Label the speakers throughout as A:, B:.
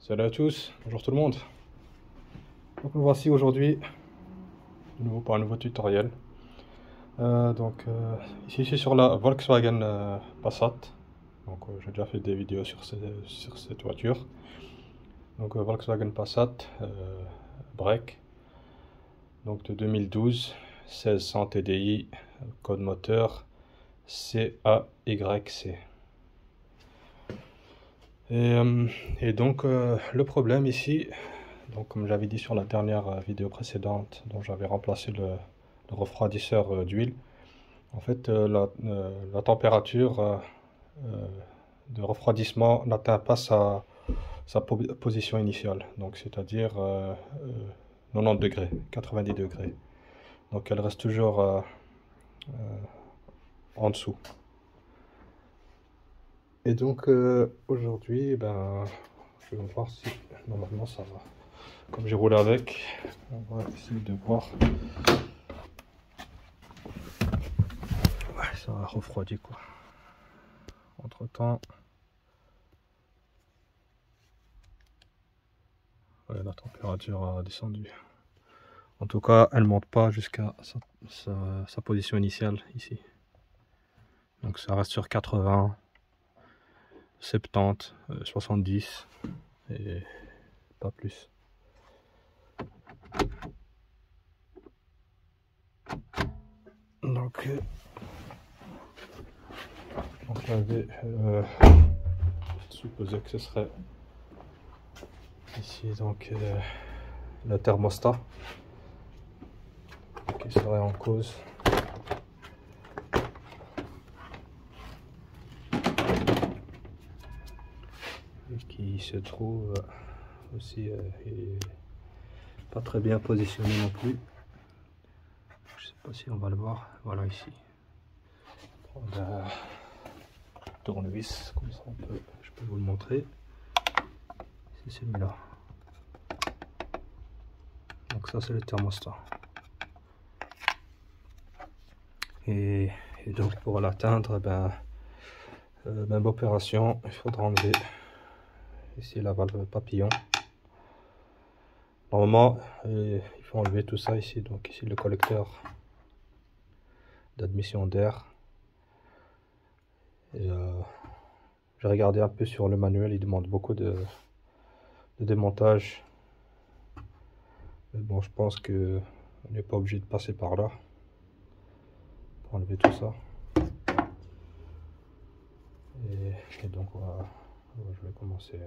A: Salut à tous, bonjour tout le monde. Donc nous voici aujourd'hui de nouveau pour un nouveau tutoriel. Ici je suis sur la Volkswagen Passat. J'ai déjà fait des vidéos sur cette voiture. Volkswagen Passat Break. Donc de 2012, 1600 TDI, code moteur CAYC. Le problème ici, donc comme j'avais dit sur la dernière vidéo précédente, dont j'avais remplacé le refroidisseur d'huile, en fait la température de refroidissement n'atteint pas sa position initiale, donc c'est-à-dire 90 degrés, 90 degrés. Donc elle reste toujours en dessous. Et donc aujourd'hui, je vais voir si normalement ça va. Comme j'ai roulé avec, on va essayer de voir. Ouais, ça a refroidi quoi. Entre temps, ouais, la température a descendu. En tout cas, elle ne monte pas jusqu'à sa position initiale ici. Donc ça reste sur 80, 70, 70 et pas plus. Donc j'avais supposé que ce serait ici donc le thermostat qui serait en cause. Et qui se trouve aussi est pas très bien positionné non plus. Je sais pas si on va le voir. Voilà ici. Prendre un tournevis comme ça je peux vous le montrer. C'est celui-là. Donc ça c'est le thermostat. Et donc pour l'atteindre, même opération, il faudra enlever ici la valve papillon. Normalement, il faut enlever tout ça ici. Donc ici le collecteur d'admission d'air. J'ai regardé un peu sur le manuel, il demande beaucoup de démontage. Mais bon, je pense que on n'est pas obligé de passer par là pour enlever tout ça. Et donc voilà, je vais commencer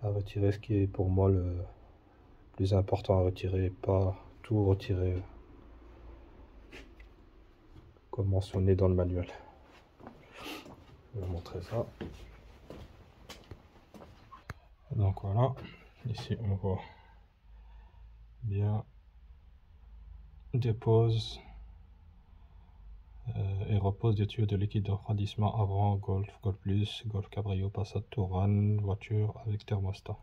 A: à retirer ce qui est pour moi le plus important à retirer, pas tout retirer comme mentionné dans le manuel. Je vais vous montrer ça. Donc voilà, ici on voit bien dépose et repose des tuyaux de liquide de refroidissement avant Golf, Golf Plus, Golf Cabrio, Passat, Touran, voiture avec thermostat.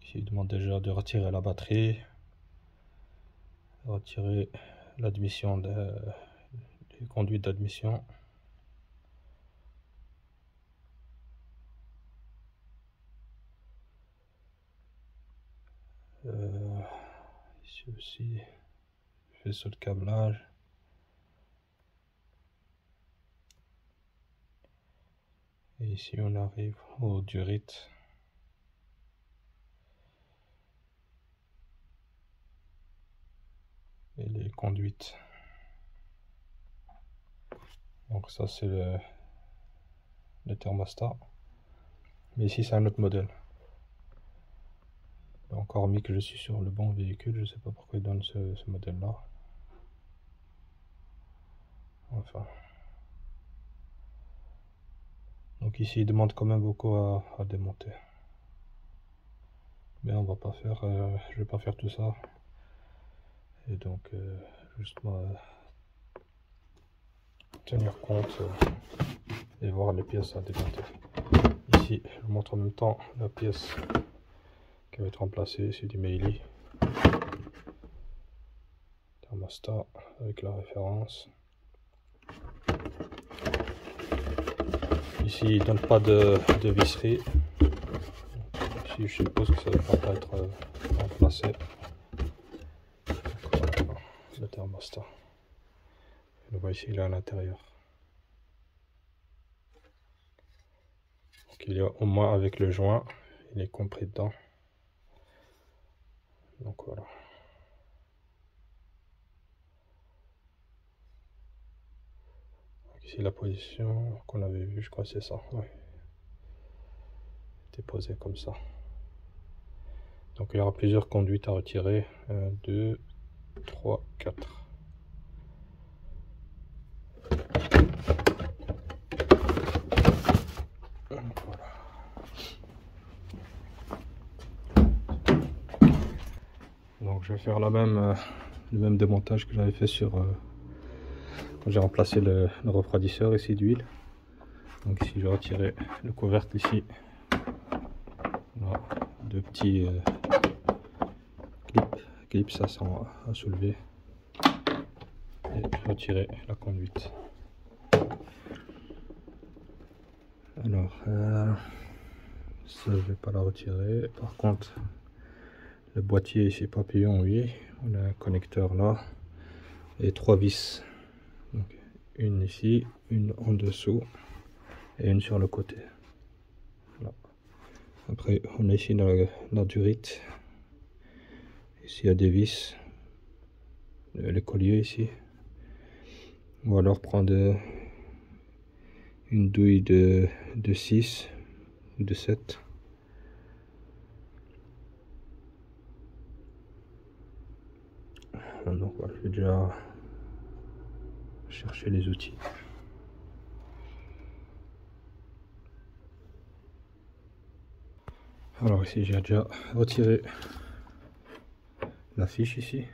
A: Ici il demande déjà de retirer la batterie, retirer l'admission les conduites d'admission. Ici aussi, faisceau de câblage. Et ici on arrive au durite. Et les conduites. Donc ça c'est le thermostat. Mais ici c'est un autre modèle. Encore mis que je suis sur le bon véhicule, je sais pas pourquoi il donne ce modèle là. Enfin. Donc ici il demande quand même beaucoup à démonter. Mais on va pas faire, je vais pas faire tout ça. Et donc justement tenir compte et voir les pièces à démonter. Ici je vous montre en même temps la pièce qui va être remplacée, c'est du Meili. Thermostat avec la référence. Ici, il ne donne pas de visserie. Ici, je suppose que ça ne devra pas être remplacé. Voilà, le thermostat. On voit ici, il est à l'intérieur. Donc, il est au moins avec le joint, il est compris dedans. Donc voilà. Donc, ici, la position qu'on avait vue, je crois que c'est ça. Ouais. C'était posé comme ça. Donc il y aura plusieurs conduites à retirer. 1, 2, 3, 4. Voilà. Donc je vais faire le même démontage que j'avais fait sur quand j'ai remplacé le refroidisseur ici d'huile. Donc ici je vais retirer le couvercle ici. Voilà, deux petits clips, ça sent à soulever. Et retirer la conduite. Alors ça je vais pas la retirer. Par contre le boîtier ici papillon, oui, on a un connecteur là et 3 vis. Donc, une ici, une en dessous et une sur le côté. Voilà. Après on a ici la durite. Ici il y a des vis, les colliers ici. Ou alors prendre une douille de 6 ou de 7. Donc voilà, je vais déjà chercher les outils. Alors ici j'ai déjà retiré la fiche ici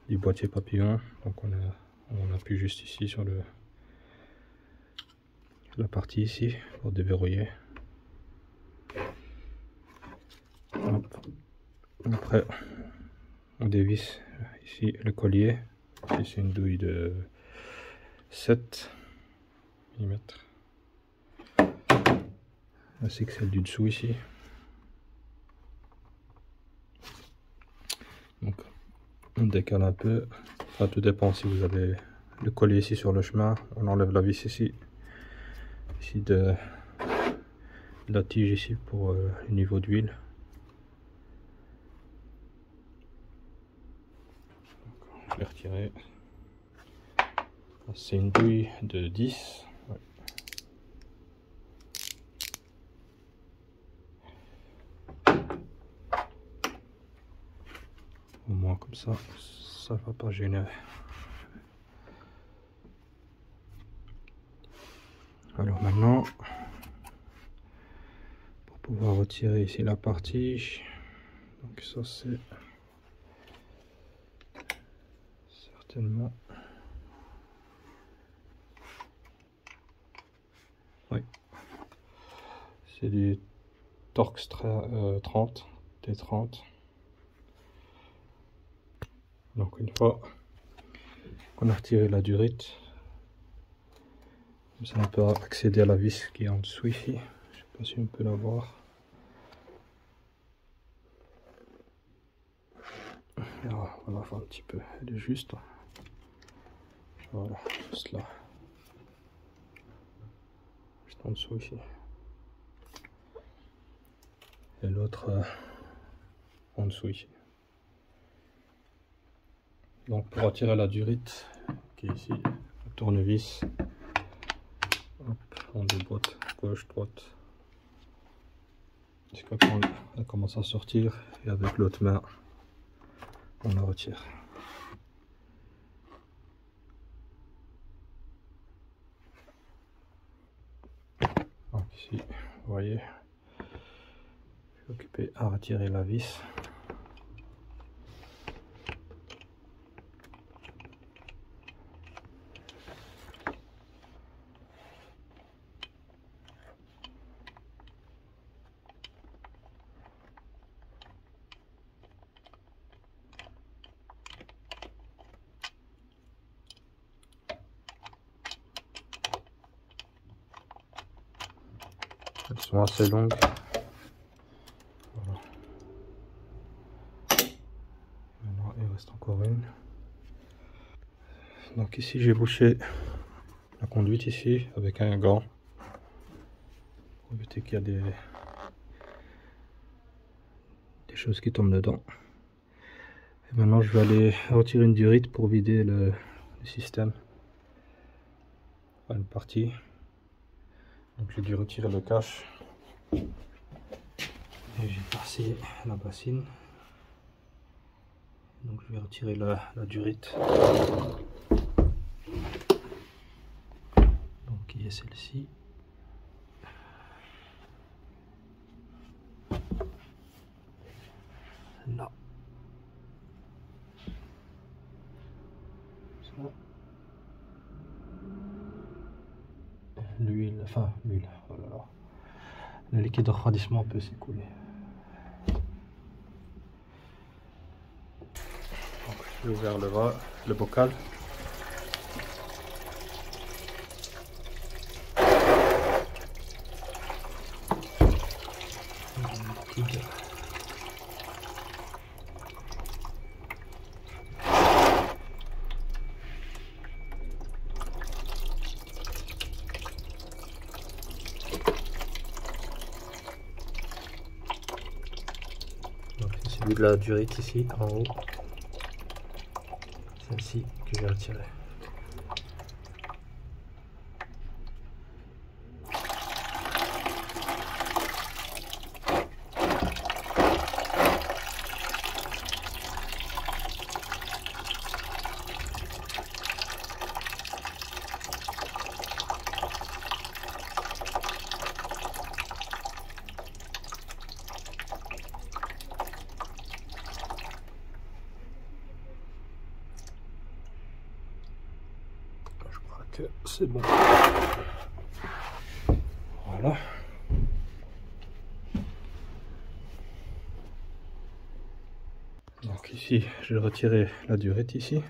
A: du boîtier papillon. Donc on appuie juste ici sur la partie ici pour déverrouiller. Hop. Après on dévisse ici le collier. Ici c'est une douille de 7 mm, ainsi que celle du dessous ici. Donc on décale un peu, enfin, tout dépend. Si vous avez le collier ici sur le chemin, on enlève la vis ici de la tige ici pour le niveau d'huile. Je vais retirer. C'est une douille de 10. Ouais. Au moins comme ça va pas gêner. Alors maintenant, pour pouvoir retirer ici la partie, donc ça c'est certainement, oui, c'est du Torx 30 T30. Donc une fois qu'on a retiré la durite, ça on peut accéder à la vis qui est en dessous ici. Je sais pas si on peut la voir. Alors, on va voir un petit peu, elle est juste. Voilà, juste là. Juste en dessous ici. Et l'autre en dessous ici. Donc pour retirer la durite qui est ici, le tournevis, hop, on déboîte gauche, droite, jusqu'à quand elle commence à sortir, et avec l'autre main on la retire. Donc ici, vous voyez, je suis occupé à retirer la vis. Elles sont assez longues. Voilà. Maintenant, il reste encore une. Donc ici, j'ai bouché la conduite ici avec un gant pour éviter qu'il y a des choses qui tombent dedans. Et maintenant, je vais aller retirer une durite pour vider le système. Une partie. Donc j'ai dû retirer le cache. Et j'ai passé la bassine. Donc je vais retirer la durite. Donc il y a celle-ci. Là. L'huile, enfin l'huile, oh là là. Le liquide de refroidissement peut s'écouler. J'ai ouvert le bocal. C'est celui de la durite ici en haut. Celle-ci que j'ai retirée. Que c'est bon. Voilà. Donc ici, je vais retirer la durite ici,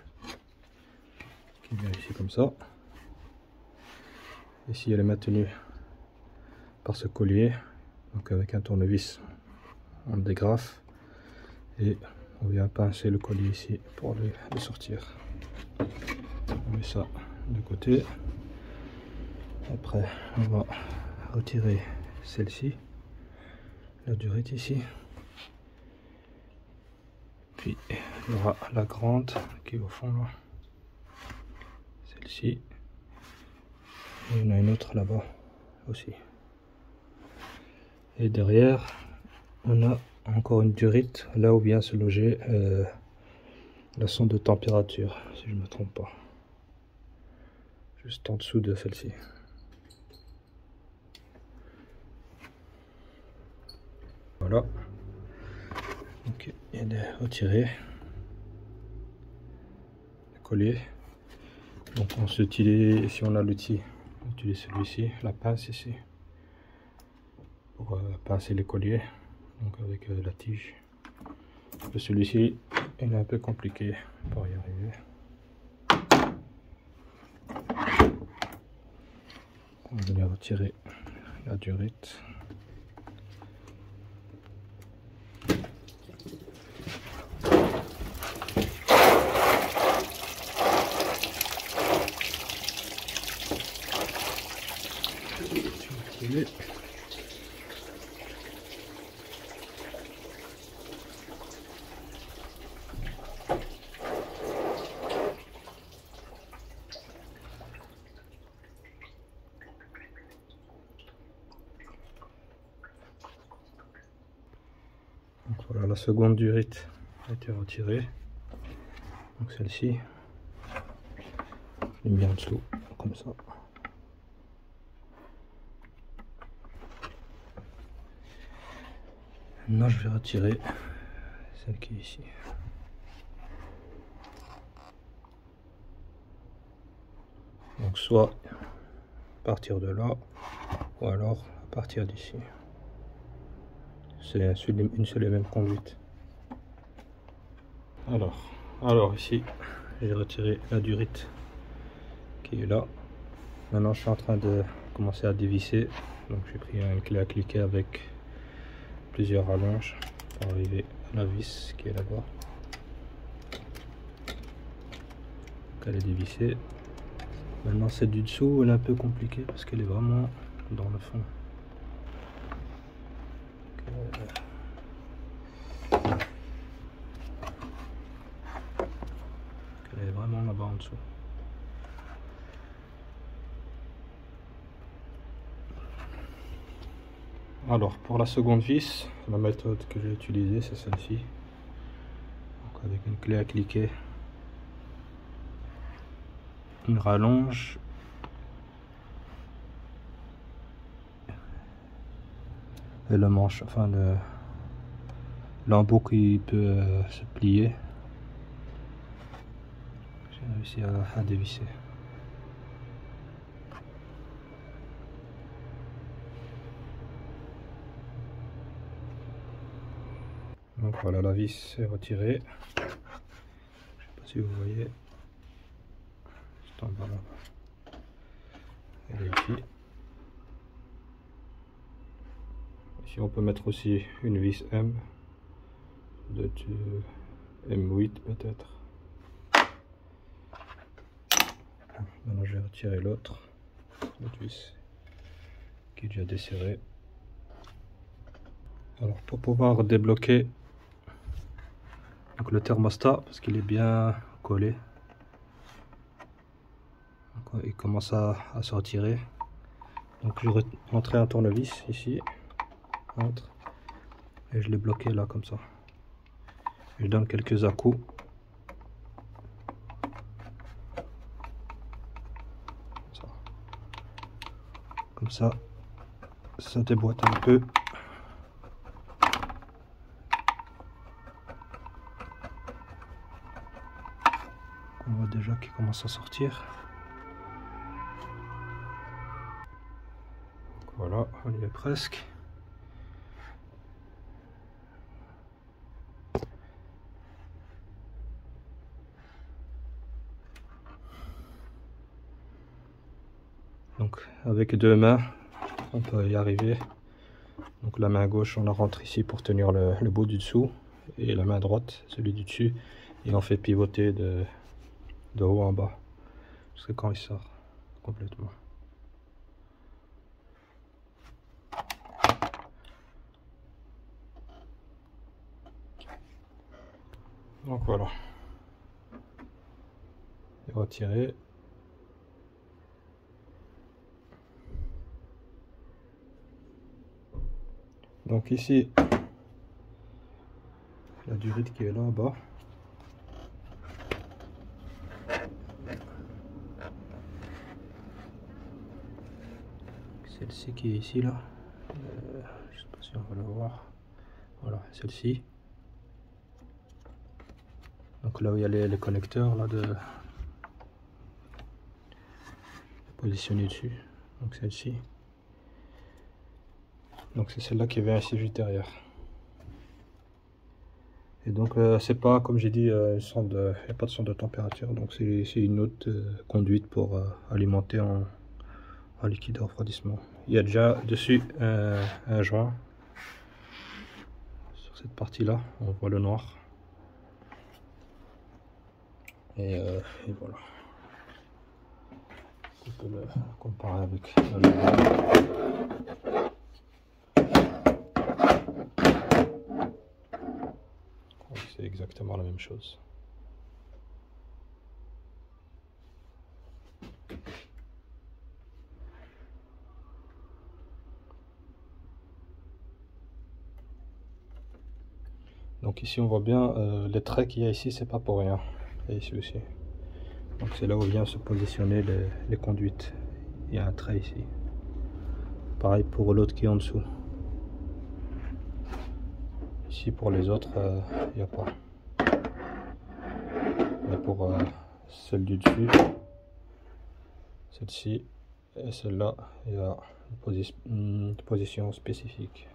A: qui vient ici comme ça. Ici, elle est maintenue par ce collier, donc avec un tournevis, on le dégrafe et on vient pincer le collier ici pour le sortir. On met ça de côté. Après, on va retirer celle-ci, la durite ici. Puis il y aura la grande qui est au fond là, celle-ci. Et il y en a une autre là-bas aussi. Et derrière, on a encore une durite là où vient se loger la sonde de température, si je ne me trompe pas. Juste en dessous de celle-ci. Voilà. Donc il est retiré. Le collier. Donc on s'utilise, si on a l'outil, on utilise celui-ci, la pince ici, pour pincer les colliers, donc avec la tige. Celui-ci, il est un peu compliqué pour y arriver. On va venir retirer la durite. Donc voilà, la seconde durite a été retirée. Donc celle-ci, elle est bien en dessous, comme ça. Maintenant je vais retirer celle qui est ici. Donc soit à partir de là, ou alors à partir d'ici. C'est une seule et même conduite. Alors ici, j'ai retiré la durite qui est là. Maintenant je suis en train de commencer à dévisser. Donc j'ai pris une clé à cliquer avec plusieurs rallonges pour arriver à la vis qui est là-bas. Donc elle est dévissée. Maintenant celle du dessous, elle est un peu compliquée parce qu'elle est vraiment dans le fond. Elle est vraiment là-bas en dessous. Alors pour la seconde vis, la méthode que j'ai utilisée c'est celle-ci. Donc avec une clé à cliquer, une rallonge et le manche, enfin l'embout qui peut se plier. J'ai réussi à dévisser. Donc voilà, la vis est retirée. Je ne sais pas si vous voyez. Juste en bas là. Elle est ici. Ici on peut mettre aussi une vis M de M8 peut-être. Maintenant je vais retirer l'autre vis qui est déjà desserrée. Alors pour pouvoir débloquer donc le thermostat, parce qu'il est bien collé, donc, il commence à se retirer. Donc je vais rentrer un tournevis ici, entre, et je l'ai bloqué là comme ça. Je donne quelques à-coups. Comme ça déboîte un peu. On voit déjà qu'il commence à sortir. Voilà, on y est presque. Donc avec deux mains, on peut y arriver. Donc la main gauche, on la rentre ici pour tenir le bout du dessous, et la main droite, celui du dessus, et on fait pivoter de haut en bas, parce que quand il sort complètement. Donc voilà, et retirer. Donc ici, la durite qui est là-bas. Celle-ci qui est ici là. Je sais pas si on va la voir. Voilà, celle-ci. Donc là où il y a les connecteurs là de positionner dessus. Donc celle-ci. Donc c'est celle-là qui vient ici juste derrière. Et donc c'est pas, comme j'ai dit, il n'y a pas de sonde de température, donc c'est une autre conduite pour alimenter en liquide de refroidissement. Il y a déjà dessus un joint. Sur cette partie-là, on voit le noir. Et voilà. On peut le comparer avec le c'est exactement la même chose. Donc ici on voit bien les traits qu'il y a ici, c'est pas pour rien. Et ici aussi. Donc c'est là où vient se positionner les conduites. Il y a un trait ici. Pareil pour l'autre qui est en dessous. Ici pour les autres, il n'y a pas. Mais pour celle du dessus, celle-ci et celle-là, il y a une position spécifique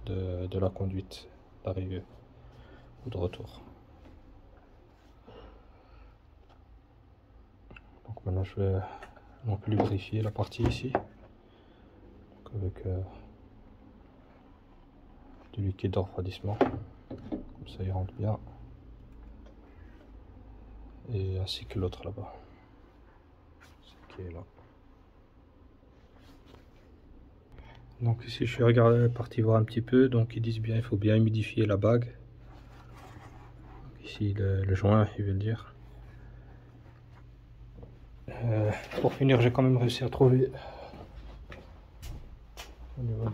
A: de la conduite d'arrivée ou de retour. Donc maintenant je vais donc lubrifier la partie ici. avec du liquide de refroidissement, comme ça il rentre bien, et ainsi que l'autre là-bas, ce qui est là. Donc ici je suis parti voir un petit peu, donc ils disent bien il faut bien humidifier la bague. Donc ici le joint, ils veulent dire. Pour finir, j'ai quand même réussi à trouver au niveau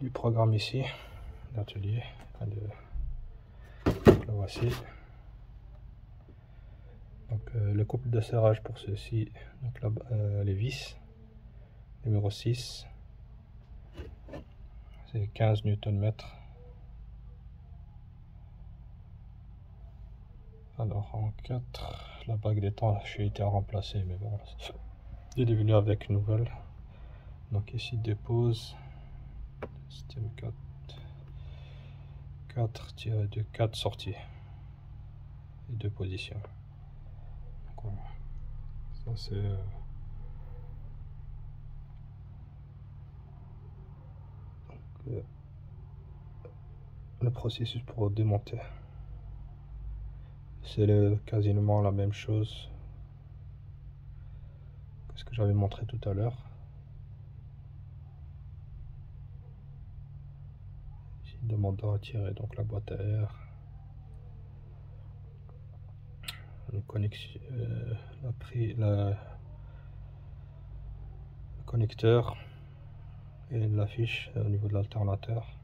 A: du programme ici, l'atelier. Donc le voici. Donc le couple de serrage pour ceci, donc là, les vis, numéro 6, c'est 15 Nm. Alors en 4, la bague d'étanchéité a remplacé, mais bon, il est venu avec une nouvelle. Donc ici dépose, système 4-2, 4 sorties et 2 positions. Donc voilà, ça c'est le processus pour démonter. C'est quasiment la même chose que ce que j'avais montré tout à l'heure. Ici, il demande de retirer donc la boîte à air, le connecteur et la fiche au niveau de l'alternateur.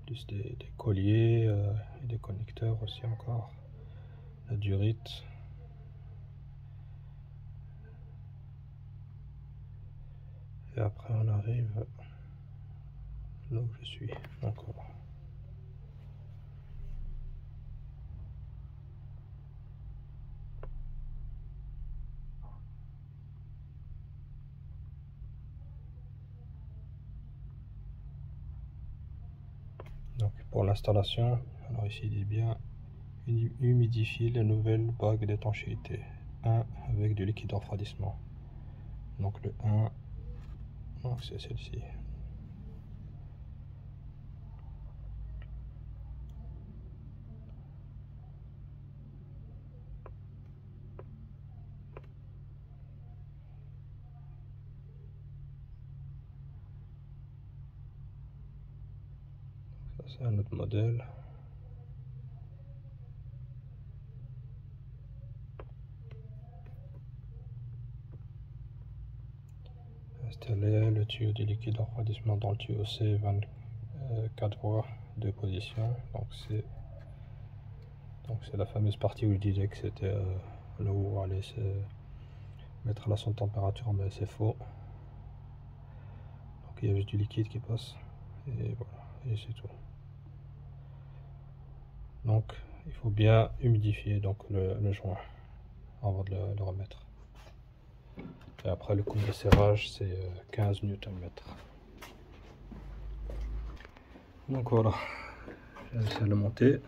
A: Plus des colliers et des connecteurs aussi encore, la durite. Et après on arrive là où je suis encore. Donc pour l'installation, alors ici il dit bien humidifier la nouvelle bague d'étanchéité 1 avec du liquide de refroidissement. Donc le 1, donc c'est celle-ci. Ça c'est un autre modèle. Installer le tuyau de liquide de refroidissement dans le tuyau C, 24 voies, 2 positions. Donc c'est la fameuse partie où je disais que c'était là où on allait se mettre la sonde température, mais c'est faux. Donc il y a juste du liquide qui passe et voilà, et c'est tout. Donc il faut bien humidifier donc le joint avant de le remettre. Et après le couple de serrage c'est 15 Nm. Donc voilà, j'ai réussi à le monter.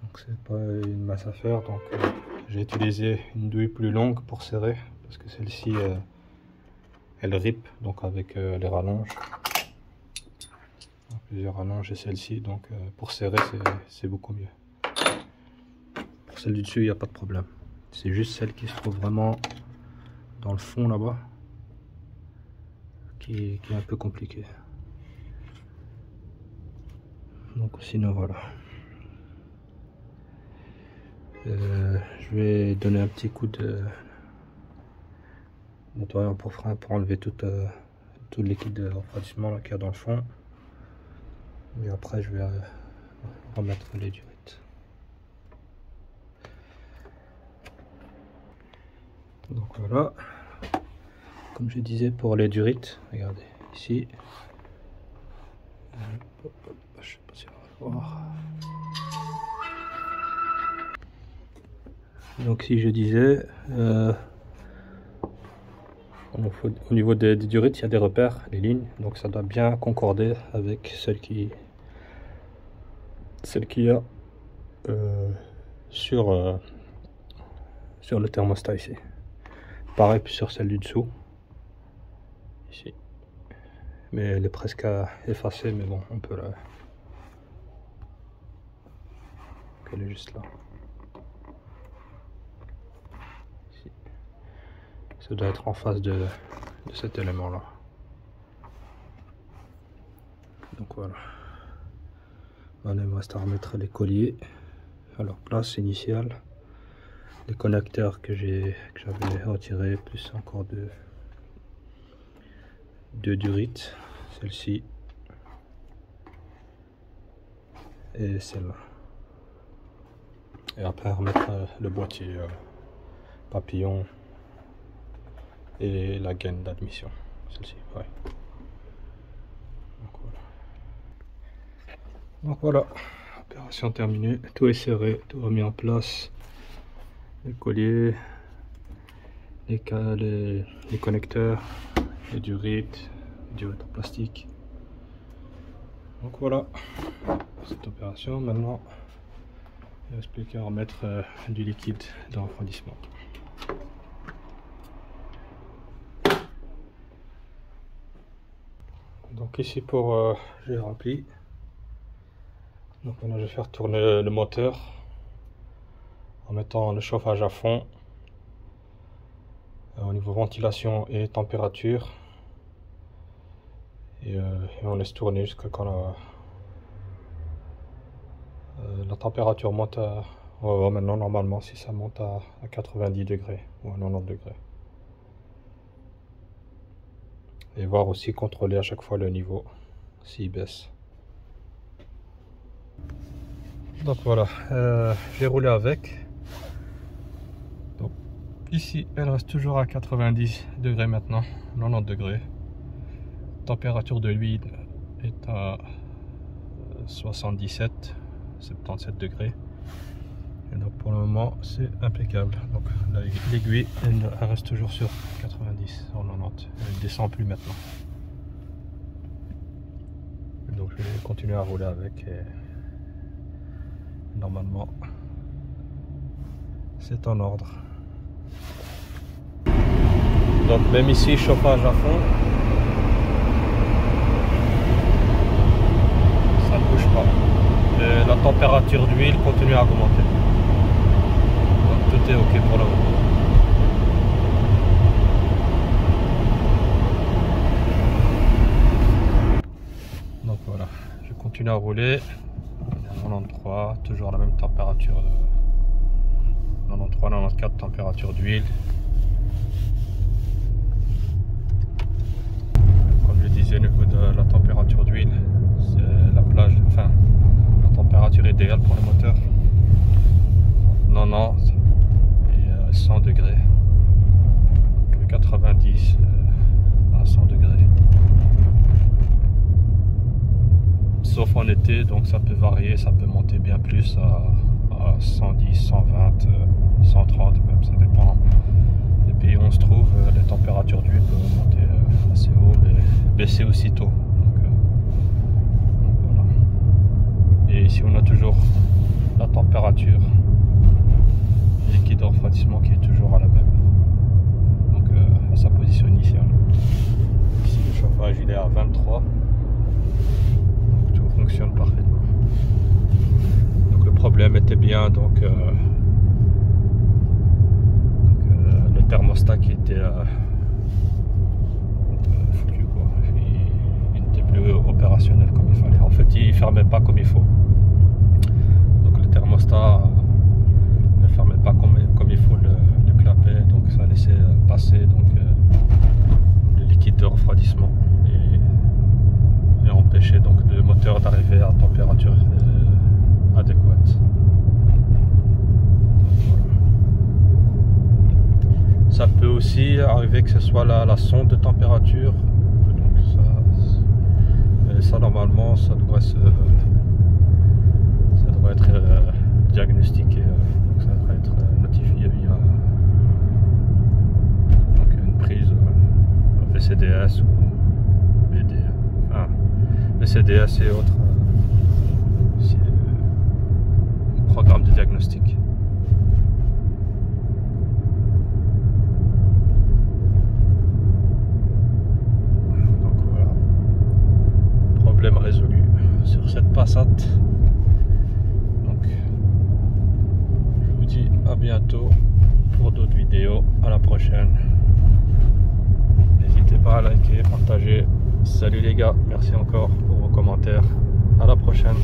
A: Donc c'est pas une masse à faire, donc j'ai utilisé une douille plus longue pour serrer parce que celle-ci elle rip donc avec les rallonges. Donc, plusieurs rallonges et celle-ci, donc pour serrer c'est beaucoup mieux. Pour celle du dessus il n'y a pas de problème. C'est juste celle qui se trouve vraiment dans le fond là-bas qui est un peu compliquée. Donc sinon voilà. Je vais donner un petit coup de nettoyant pour frein pour enlever tout le liquide de refroidissement qu'il y a dans le fond. Et après je vais remettre les durites. Donc voilà, comme je disais pour les durites, regardez ici. Je sais pas si on va voir. Donc si je disais au niveau des durites il y a des repères, les lignes, donc ça doit bien concorder avec celle qui a sur le thermostat ici. Pareil puis sur celle du dessous ici, mais elle est presque effacée, mais bon, on peut la... elle est juste là ici. Ça doit être en face de cet élément là. Donc voilà, maintenant il me reste à remettre les colliers à leur place initiale, les connecteurs que j'avais retirés, plus encore deux durites, celle-ci et celle-là, et après remettre le boîtier papillon et la gaine d'admission, celle-ci, ouais. Donc voilà, opération terminée, tout est serré, tout remis en place, les colliers, les connecteurs, les durites en plastique. Donc voilà, cette opération. Maintenant, il reste plus qu'à remettre du liquide de refroidissement. Donc ici pour j'ai rempli. Donc maintenant je vais faire tourner le moteur en mettant le chauffage à fond au niveau ventilation et température, et on laisse tourner jusqu'à quand la température monte à... maintenant normalement si ça monte à 90 degrés ou à 90 degrés. Et voir aussi contrôler à chaque fois le niveau s'il baisse. Donc voilà, j'ai roulé avec. Donc ici elle reste toujours à 90 degrés maintenant, 90 degrés. Température de l'huile est à 77 degrés. Et donc pour le moment c'est impeccable. Donc l'aiguille elle reste toujours sur 90, sur 90. Elle ne descend plus maintenant. Et donc je vais continuer à rouler avec et normalement c'est en ordre. Donc même ici chauffage à fond, ça ne bouge pas. Et la température d'huile continue à augmenter. Donc tout est ok pour le moment. Donc voilà, je continue à rouler. 93, toujours la même température, 93, 94 température d'huile. Comme je disais, au niveau de la température d'huile, c'est la plage, enfin la température idéale pour le moteur. 90 et 100 degrés, 90 à 100 degrés. Sauf en été, donc ça peut varier, ça peut monter bien plus à 110, 120, 130 même, ça dépend des pays où on se trouve. Les températures d'huile peuvent monter assez haut et baisser aussitôt. Donc voilà. Et ici on a toujours la température liquide de refroidissement qui est toujours à la même, donc à sa position initiale. Ici le chauffage il est à 23. Fonctionne parfaitement. Donc le problème était bien donc le thermostat qui était foutu quoi. Il n'était plus opérationnel comme il fallait. En fait il fermait pas comme il faut. Donc le thermostat ne fermait pas comme il faut le clapet, donc ça laissait passer donc le liquide de refroidissement et empêcher donc le moteur d'arriver à température adéquate. Voilà. Ça peut aussi arriver que ce soit la sonde de température. Donc ça normalement ça devrait être diagnostiqué, donc ça devrait être notifié via donc une prise VCDS ou BD. VCDS et autres programmes de diagnostic. Passat. Donc je vous dis à bientôt pour d'autres vidéos. À la prochaine. N'hésitez pas à liker, partager. Salut les gars, merci encore pour vos commentaires. À la prochaine.